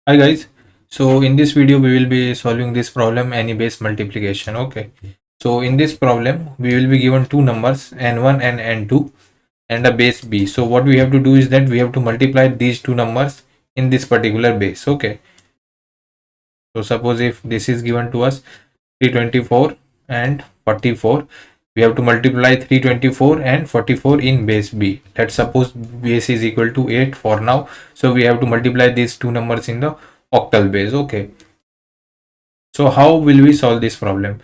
Hi guys. So in this video we will be solving this problem any base multiplication. Okay. So in this problem we will be given two numbers n1 and n2 and a base b. So what we have to do is that we have to multiply these two numbers in this particular base. Okay. So suppose if this is given to us 324 and 44, we have to multiply 324 and 44 in base b. Let's suppose base is equal to 8 for now. So we have to multiply these two numbers in the octal base. Okay. So how will we solve this problem?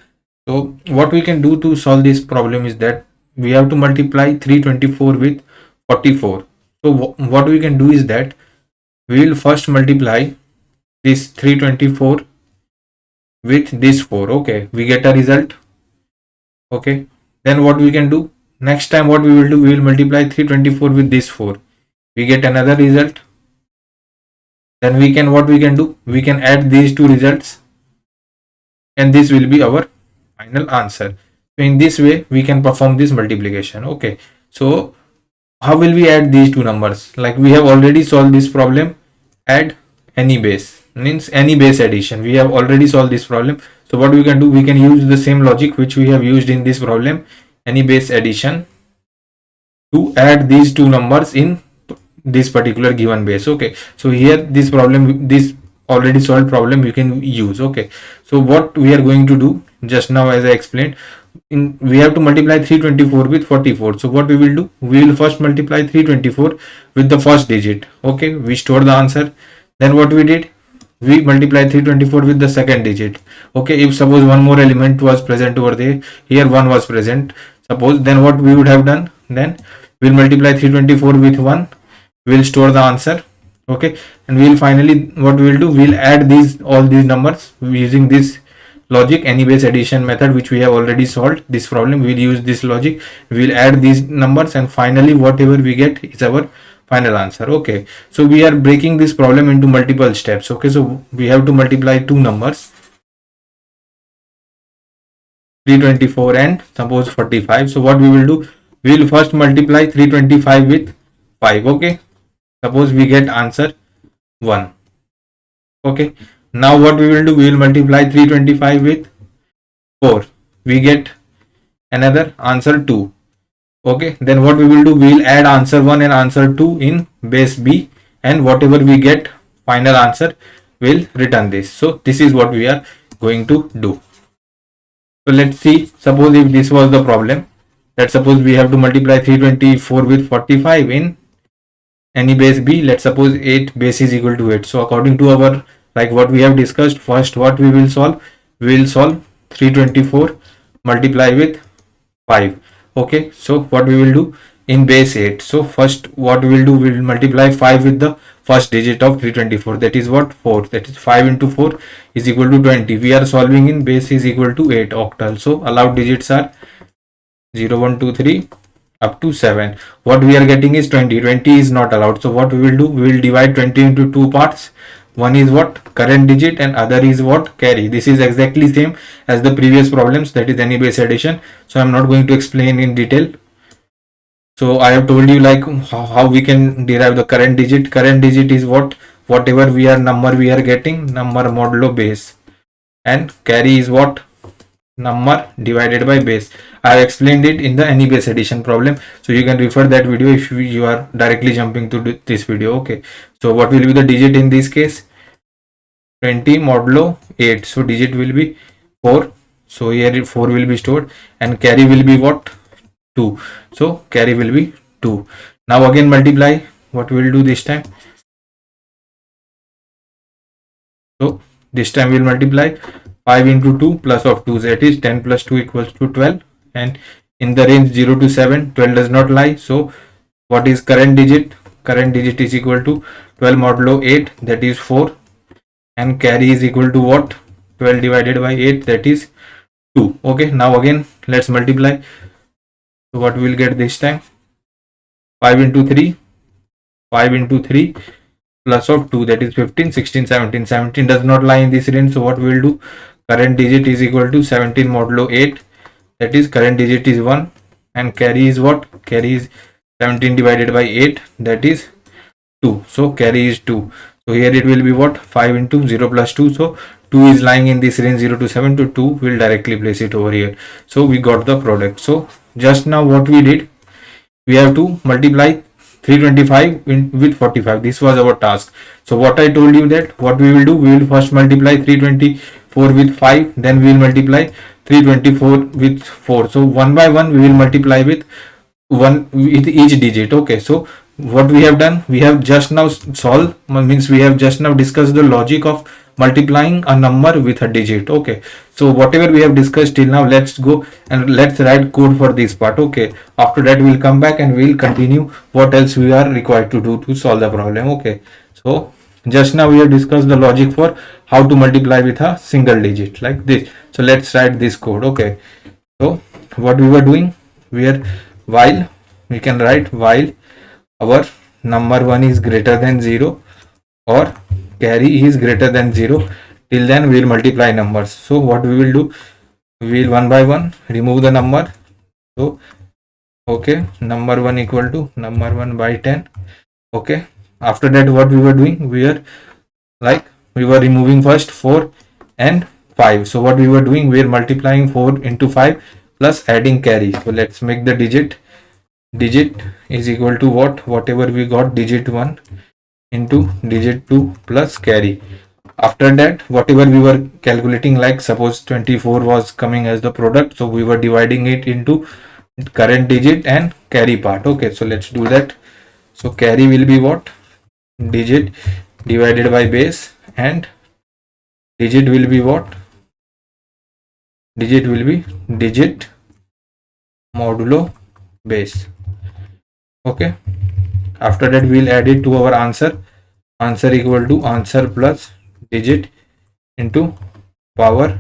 So what we can do to solve this problem is that we have to multiply 324 with 44. So what we can do is that we will first multiply this 324 with this 4. Okay, we get a result. Okay, then what we can do next time, what we will do, we will multiply 324 with this 4, we get another result. Then we can, what we can do, we can add these two results and this will be our final answer. So in this way we can perform this multiplication. Okay, so how will we add these two numbers? Like we have already solved this problem, add any base, means any base addition. We have already solved this problem. So what we can do, we can use the same logic which we have used in this problem, any base addition, to add these two numbers in this particular given base. Okay, so here this problem, this already solved problem you can use. Okay, so what we are going to do just now, as I explained, we have to multiply 324 with 44. So what we will do, we will first multiply 324 with the first digit. Okay, we store the answer. Then what we did, we multiply 324 with the second digit. Okay, if suppose one more element was present over there, here 1 was present, suppose, then what we would have done, then we'll multiply 324 with 1, we'll store the answer. Okay, and we'll finally, what we'll do, we'll add these all these numbers using this logic, any base addition method, which we have already solved this problem. We'll use this logic, we'll add these numbers, and finally whatever we get is our final answer. Okay, so we are breaking this problem into multiple steps. Okay, so we have to multiply two numbers, 324 and suppose 45. So what we will do, we will first multiply 325 with 5. Okay, suppose we get answer 1. Okay, now what we will do, we will multiply 325 with 4, we get another answer 2. Okay, then what we will do, we will add answer 1 and answer 2 in base b, and whatever we get final answer, will return this. So this is what we are going to do. So let's see, suppose if this was the problem, let's suppose we have to multiply 324 with 45 in any base b. Let's suppose 8 base is equal to 8. So according to our, like what we have discussed, first what we will solve, we will solve 324 multiply with 5. Okay, so what we will do in base 8, so first what we will do, we will multiply 5 with the first digit of 324, that is what, 4. That is 5 into 4 is equal to 20. We are solving in base is equal to 8 octal, so allowed digits are 0 1 2 3 up to 7. What we are getting is 20. 20 is not allowed, so what we will do, we will divide 20 into two parts. One is what, current digit, and other is what, carry. This is exactly same as the previous problems, that is any base addition. So I'm not going to explain in detail. So I have told you like how we can derive the current digit. Current digit is what, whatever we are number we are getting, number modulo base, and carry is what, number divided by base. I have explained it in the any base addition problem, so you can refer that video if you are directly jumping to this video. Okay, so what will be the digit in this case, 20 modulo 8, so digit will be 4. So here 4 will be stored, and carry will be what, 2. So carry will be 2. Now again multiply, what we will do this time, so this time we will multiply 5 into 2 plus of 2, that is 10 plus 2 equals to 12, and in the range 0 to 7, 12 does not lie. So what is current digit, current digit is equal to 12 modulo 8, that is 4, and carry is equal to what, 12 divided by 8, that is 2. Okay, now again let's multiply. So what we will get this time, 5 into 3, 5 into 3 plus of 2, that is 15, 16, 17. 17 does not lie in this range, so what we will do, current digit is equal to 17 modulo 8, that is current digit is 1, and carry is what, carry is 17 divided by 8, that is 2. So carry is 2. So here it will be what, 5 into 0 plus 2. So 2 is lying in this range 0 to 7, to 2 will directly place it over here. So we got the product. So just now what we did, we have to multiply 325 with 45. This was our task. So what I told you, that what we will do, we will first multiply 324 with 5, then we will multiply 324 with 4. So one by one we will multiply with one with each digit. Okay, so what we have done, we have just now solved, means we have just now discussed the logic of multiplying a number with a digit. Okay, so whatever we have discussed till now, let's go and let's write code for this part. Okay, after that we'll come back and we'll continue what else we are required to do to solve the problem. Okay, so just now we have discussed the logic for how to multiply with a single digit like this. So let's write this code. Okay, so what we were doing, we are, while, we can write while our number 1 is greater than 0 or carry is greater than 0, till then we will multiply numbers. So what we will do, we will one by one remove the number. So okay, number 1 equal to number 1 by 10. Okay, after that what we were doing, we were removing first 4 and 5. So what we were doing, we are multiplying 4 into 5 plus adding carry. So let's make the digit is equal to what, whatever we got, digit 1 into digit 2 plus carry. After that, whatever we were calculating, like suppose 24 was coming as the product, so we were dividing it into current digit and carry part. Okay, so let's do that. So carry will be what, digit divided by base, and digit will be what, digit will be digit modulo base. Okay, after that we will add it to our answer equal to answer plus digit into power.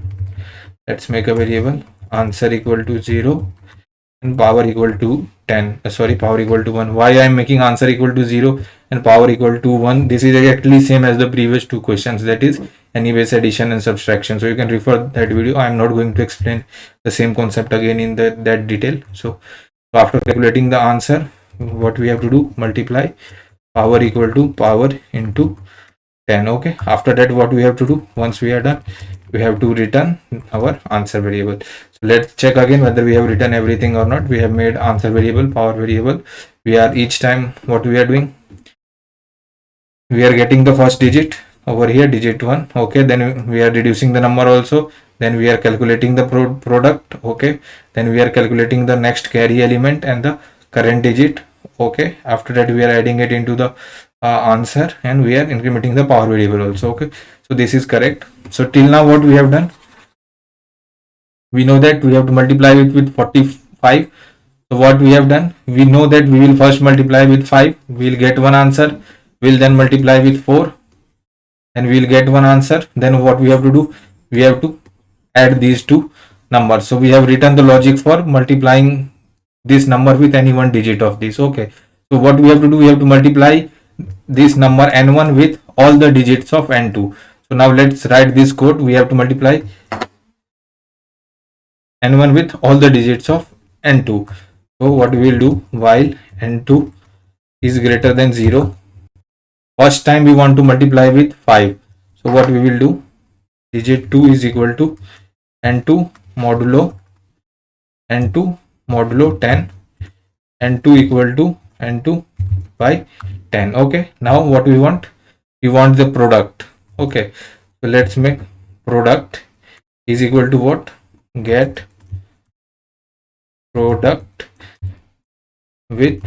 Let's make a variable answer equal to 0 and power equal to 10, power equal to 1. Why I am making answer equal to 0 and power equal to 1? This is exactly same as the previous two questions, that is any base addition and subtraction. So you can refer that video. I am not going to explain the same concept again in that detail. So after calculating the answer, what we have to do, multiply power equal to power into 10. Okay, after that what we have to do, once we are done, we have to return our answer variable. So let's check again whether we have written everything or not. We have made answer variable, power variable. We are each time what we are doing, we are getting the first digit over here, digit 1. Okay, then we are reducing the number also, then we are calculating the product. Okay, then we are calculating the next carry element and the current digit. Okay, after that we are adding it into the answer, and we are incrementing the power variable also. Okay, so this is correct. So till now what we have done, we know that we have to multiply with 45. So what we have done, we know that we will first multiply with 5, we will get one answer, we will then multiply with 4 and we will get one answer. Then what we have to do, we have to add these two numbers. So we have written the logic for multiplying this number with any one digit of this. Okay, so what we have to do, we have to multiply this number n1 with all the digits of n2. So now let's write this code. We have to multiply n1 with all the digits of n2. So what we will do, while n2 is greater than 0, first time we want to multiply with 5. So what we will do, digit 2 is equal to n2 modulo 10, n2 equal to n2 by 10. Okay, now what we want the product. Okay, so let's make product is equal to what, get product with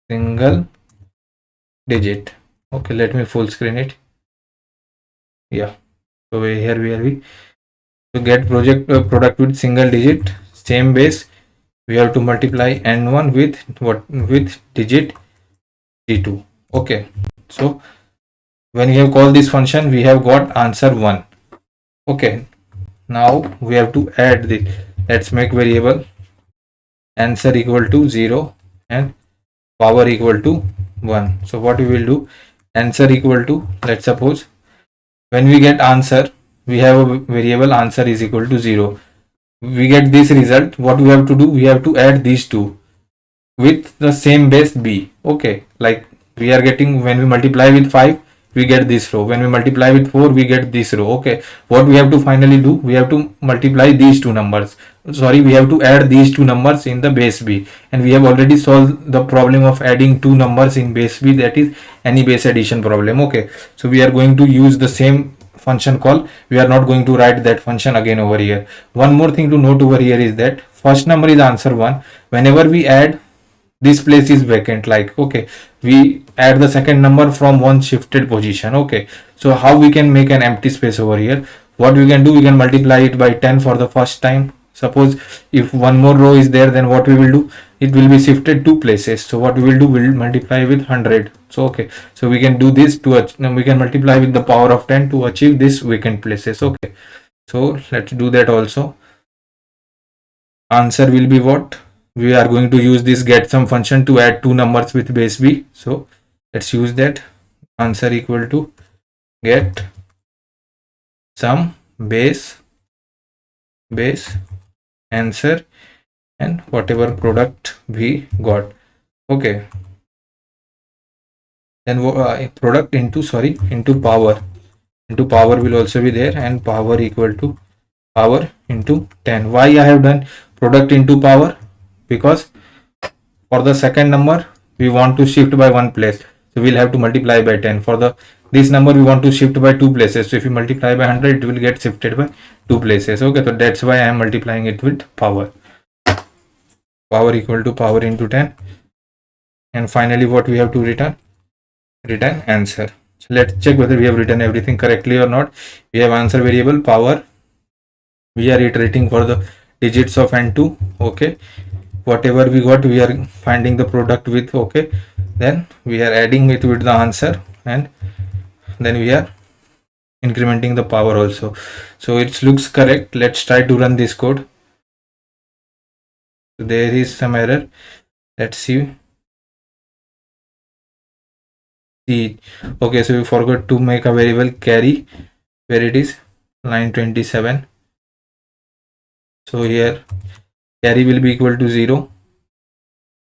single digit. Okay, let me full screen it. Yeah, so here we to get product with single digit, same base, we have to multiply n1 with digit d2. Okay, so when we have called this function, we have got answer 1. Okay, now we have to add the, let's make variable answer equal to 0 and power equal to 1. So what we will do, answer equal to, let's suppose when we get answer, we have a variable answer is equal to 0. We get this result. What we have to do, we have to add these two with the same base b. Okay, like we are getting, when we multiply with 5 we get this row, when we multiply with 4 we get this row. Okay, what we have to finally do, we have to multiply these two numbers, sorry, we have to add these two numbers in the base b, and we have already solved the problem of adding two numbers in base b, that is any base addition problem. Okay, so we are going to use the same function call, we are not going to write that function again over here. One more thing to note over here is that first number is answer 1, whenever we add, this place is vacant, like, okay, we add the second number from one shifted position. Okay, so how we can make an empty space over here, what we can do, we can multiply it by 10 for the first time. Suppose if one more row is there, then what we will do, it will be shifted two places, so what we will do, we'll multiply with 100. So okay, so we can do this to we can multiply with the power of 10 to achieve this vacant places. Okay, so let's do that also. Answer will be what, we are going to use this get sum function to add two numbers with base b, so let's use that. Answer equal to get sum base answer and whatever product we got. Okay, then product into power will also be there, and power equal to power into 10. Why I have done product into power, because for the second number we want to shift by one place, so we'll have to multiply by 10. For the this number we want to shift by two places, so if you multiply by 100 it will get shifted by two places. Okay, so that's why I am multiplying it with power equal to power into 10, and finally what we have to return answer. So let's check whether we have written everything correctly or not. We have answer variable power, we are iterating for the digits of n2. Okay, whatever we got we are finding the product with. Okay, then we are adding it with the answer, and then we are incrementing the power also. So it looks correct. Let's try to run this code. So there is some error, let's see. Okay, so we forgot to make a variable carry, where it is line 27. So here carry will be equal to 0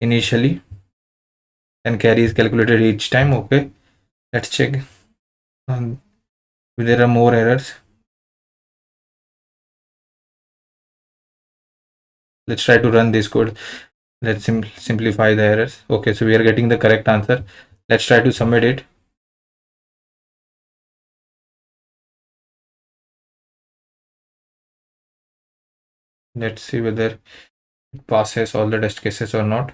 initially, and carry is calculated each time. Okay, let's check. There are more errors. Let's try to run this code. Let's simplify the errors. Okay, so we are getting the correct answer. Let's try to submit it. Let's see whether it passes all the test cases or not.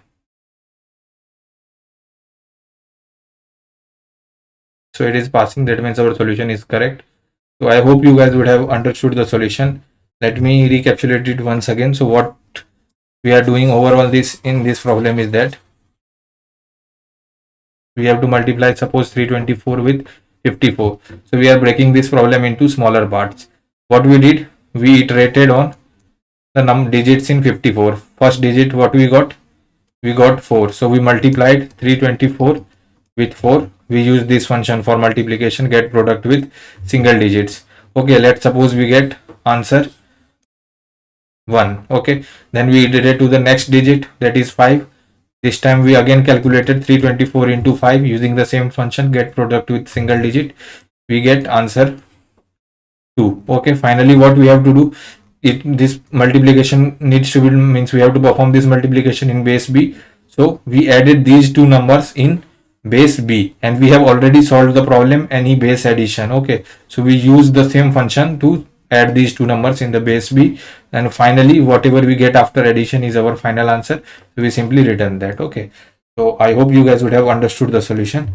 So it is passing, that means our solution is correct. So I hope you guys would have understood the solution. Let me recapitulate it once again. So what we are doing overall in this problem is that we have to multiply, suppose 324 with 54. So we are breaking this problem into smaller parts. What we did, we iterated on the digits in 54. First digit what we got 4, so we multiplied 324 with 4. We use this function for multiplication, get product with single digits. Okay, let's suppose we get answer 1. Okay, then we iterate to the next digit, that is 5. This time we again calculated 324 into 5 using the same function, get product with single digit. We get answer 2. Okay, finally what we have to do, this multiplication needs to be, means we have to perform this multiplication in base b. So we added these two numbers in base b, and we have already solved the problem any base addition. Okay, so we use the same function to add these two numbers in the base b, and finally whatever we get after addition is our final answer. So we simply return that. Okay, so I hope you guys would have understood the solution.